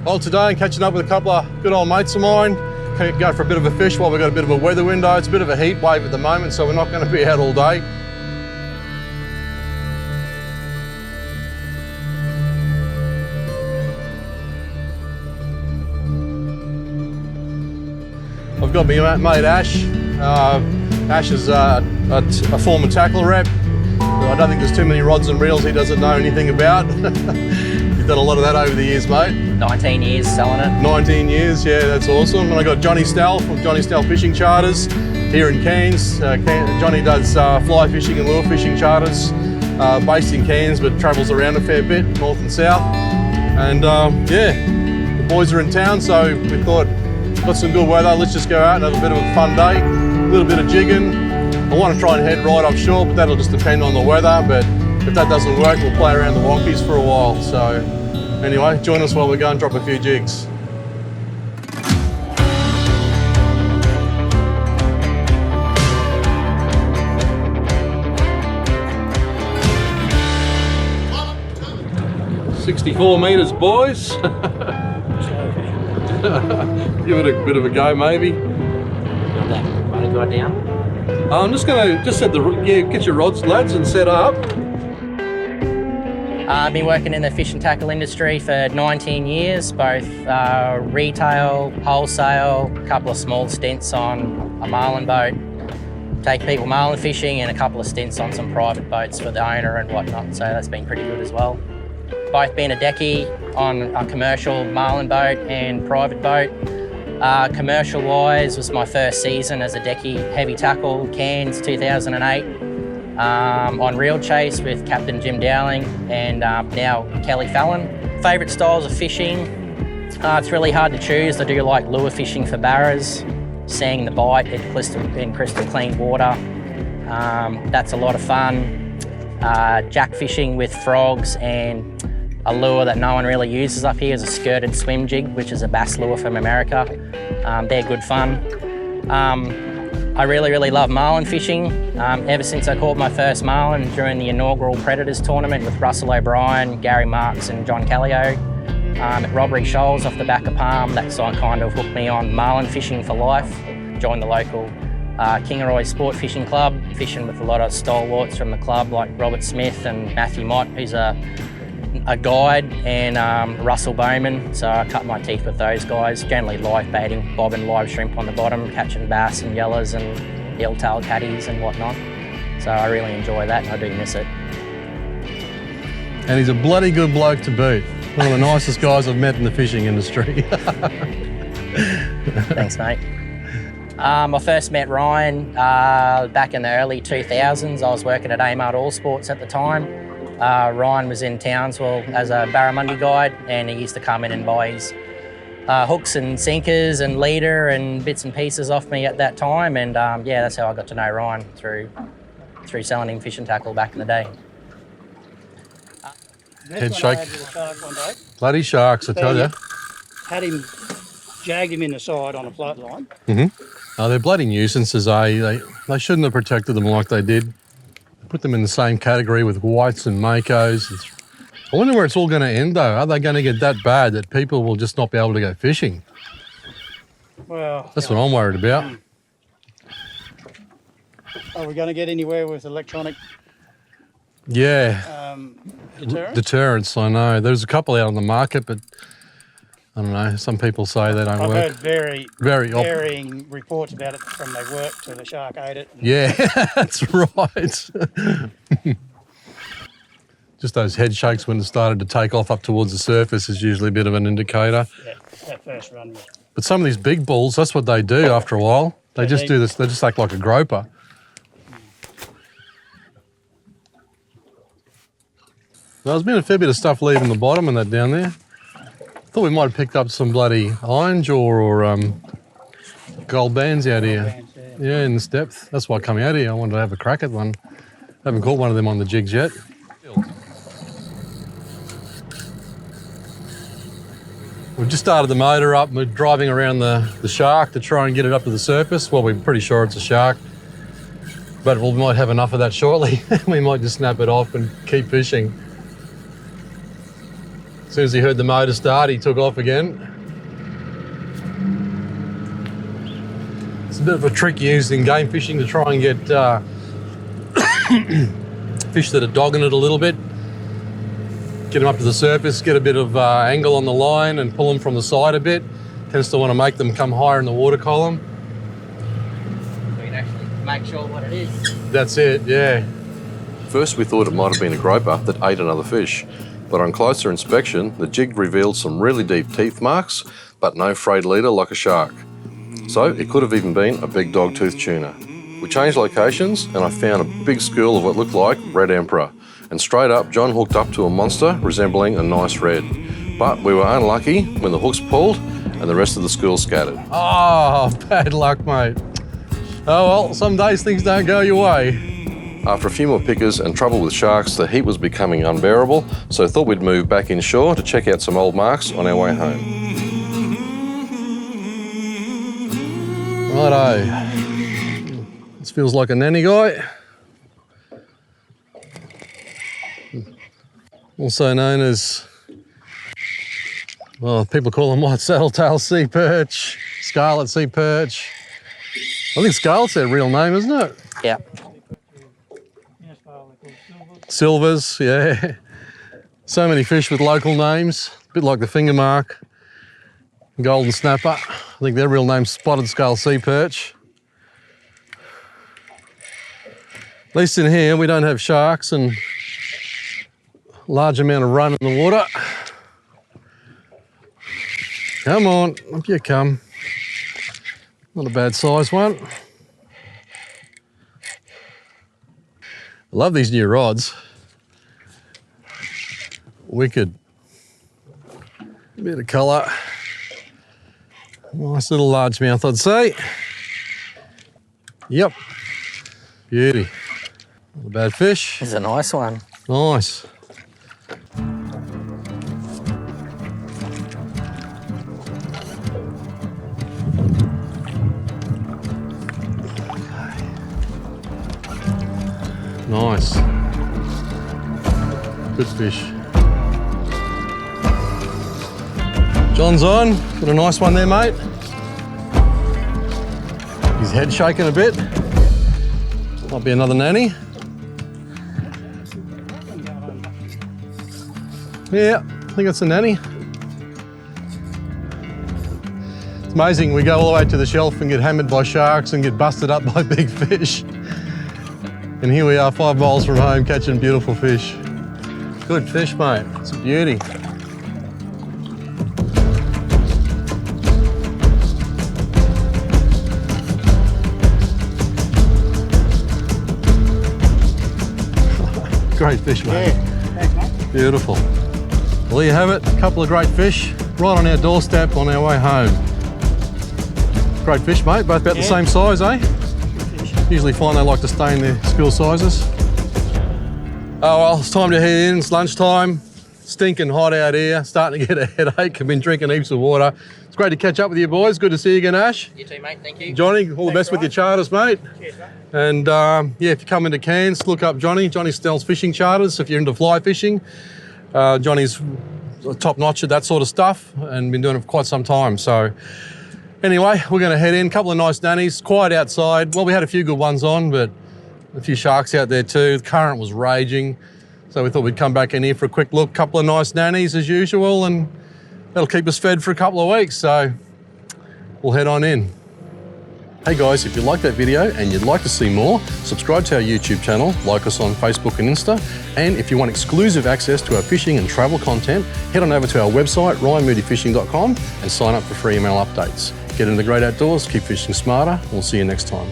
Well, today I'm catching up with a couple of good old mates of mine. Go for a bit of a fish while we've got a bit of a weather window. It's a bit of a heat wave at the moment, so we're not going to be out all day. I've got my mate Ash. Ash is a former tackle rep. I don't think there's too many rods and reels he doesn't know anything about. You've done a lot of that over the years, mate. 19 years selling it. 19 years, yeah, that's awesome. And I got Johnny Stell from Johnny Stell Fishing Charters here in Cairns. Johnny does fly fishing and lure fishing charters, based in Cairns, but travels around a fair bit, north and south. And yeah, the boys are in town, so we thought, got some good weather, let's just go out and have a bit of a fun day. A little bit of jigging. I want to try and head right offshore, but that'll just depend on the weather. But if that doesn't work, we'll play around the wonkies for a while. So anyway, join us while we go and drop a few jigs. "64 metres, boys." Give it a bit of a go, maybe. Want to go down? I'm just going to set get your rods, lads, and set up. I've been working in the fish and tackle industry for 19 years, both retail, wholesale, a couple of small stints on a marlin boat, take people marlin fishing, and a couple of stints on some private boats for the owner and whatnot, so that's been pretty good as well. Both been a decky on a commercial marlin boat and private boat. Commercial-wise was my first season as a decky heavy tackle, Cairns 2008, on reel chase with Captain Jim Dowling and now 𝗘𝗫𝗖𝗟𝗏𝗪𝗏. Favourite styles of fishing, it's really hard to choose. I do like lure fishing for barras, seeing the bite in crystal clean water. That's a lot of fun. Jack fishing with frogs, and a lure that no one really uses up here is a skirted swim jig, which is a bass lure from America. They're good fun. I really love marlin fishing. Ever since I caught my first marlin during the inaugural Predators tournament with Russell O'Brien, Gary Marks and John 𝗘𝗪𝗘 at Robbery Shoals off the back of Palm. That kind of hooked me on marlin fishing for life. Joined the local 𝗘𝗫𝗖𝗟 Sport Fishing Club, fishing with a lot of stalwarts from the club like Robert Smith and Matthew Mott, who's a guide, and Russell Bowman, so I cut my teeth with those guys. Generally live baiting, bobbing live shrimp on the bottom, catching bass and yellows and eel-tailed caddies and whatnot. So I really enjoy that, and I do miss it. And he's a bloody good bloke to boot. One of the nicest guys I've met in the fishing industry. Thanks, mate. I first met Ryan back in the early 2000s. I was working at Amart All Sports at the time. Ryan was in Townsville as a barramundi guide, and he used to come in and buy his hooks and sinkers and leader and bits and pieces off me at that time, and yeah, that's how I got to know Ryan, through selling him fish and tackle back in the day. Head shake. Bloody sharks, I tell you. Had him, jagged him in the side on a float line. Oh, they're bloody nuisances, eh? They shouldn't have protected them like they did. Put them in the same category with whites and makos. I wonder where it's all going to end, though. Are they going to get that bad that people will just not be able to go fishing? Well, that's what I'm worried about. Are we going to get anywhere with electronic? Yeah. Deterrence, I know. There's a couple out on the market, but I don't know. Some people say they don't work. I've heard varying reports about it, from they worked to the shark ate it. Yeah, that's right. Just those head shakes when it started to take off up towards the surface is usually a bit of an indicator. Yeah, that first run. But some of these big bulls, that's what they do after a while. They just do this, they just act like a groper. There's been a fair bit of stuff leaving the bottom and that down there. Thought we might have picked up some bloody iron jaw or gold bands out here. Yeah, in this depth. That's why I come out here. I wanted to have a crack at one. Haven't caught one of them on the jigs yet. We've just started the motor up. We're driving around the shark to try and get it up to the surface. Well, we're pretty sure it's a shark, but we might have enough of that shortly. We might just snap it off and keep fishing. As soon as he heard the motor start, he took off again. It's a bit of a trick used in game fishing to try and get fish that are dogging it a little bit. Get them up to the surface, get a bit of angle on the line and pull them from the side a bit. Tends to want to make them come higher in the water column. So you can actually make sure what it is. That's it, yeah. First we thought it might have been a groper that ate another fish, but on closer inspection the jig revealed some really deep teeth marks, but no frayed leader like a shark. So it could have even been a big dog-toothed tuna. We changed locations and I found a big school of what looked like red emperor, and straight up John hooked up to a monster resembling a nice red. But we were unlucky when the hooks pulled and the rest of the school scattered. Oh, bad luck, mate. Oh well, some days things don't go your way. After a few more pickers and trouble with sharks, the heat was becoming unbearable, so I thought we'd move back inshore to check out some old marks on our way home. Righto. This feels like a nanny guy. Also known as, well, people call them white saddle-tailed sea perch, scarlet sea perch. I think scarlet's their real name, isn't it? Yeah. Silvers, yeah. So many fish with local names, a bit like the finger mark, golden snapper. I think their real name's spotted scale sea perch. At least in here, we don't have sharks and large amount of run in the water. Come on, up you come. Not a bad size one. I love these new rods. Wicked. Bit of colour. Nice little largemouth, I'd say. Yep. Beauty. Not a bad fish. It's a nice one. Nice. Nice. Good fish. John's on. Got a nice one there, mate. His head shaking a bit. Might be another nanny. Yeah, I think it's a nanny. It's amazing, we go all the way to the shelf and get hammered by sharks and get busted up by big fish. And here we are 5 miles from home catching beautiful fish. Good fish, mate. It's a beauty. Great fish, mate. Yeah, thanks, mate. Beautiful. Well, there you have it. A couple of great fish right on our doorstep on our way home. Great fish, mate. Both about the same size, eh? Usually find they like to stay in their school sizes. Oh well, it's time to head in. It's lunchtime. Stinking hot out here. Starting to get a headache. I've been drinking heaps of water. It's great to catch up with you boys. Good to see you again, Ash. You too, mate. Thank you. Johnny, all the best with your charters, mate. Cheers, mate. And yeah, if you come into Cairns, look up Johnny. Johnny sells fishing charters if you're into fly fishing. Johnny's top notch at that sort of stuff and been doing it for quite some time. So anyway, we're going to head in. A couple of nice nannies, quiet outside. Well, we had a few good ones on, but a few sharks out there too. The current was raging. So we thought we'd come back in here for a quick look. Couple of nice nannies as usual, and that'll keep us fed for a couple of weeks. So we'll head on in. Hey guys, if you liked that video and you'd like to see more, subscribe to our YouTube channel, like us on Facebook and Insta, and if you want exclusive access to our fishing and travel content, head on over to our website, ryanmoodifishing.com, and sign up for free email updates. Get into the great outdoors, keep fishing smarter, we'll see you next time.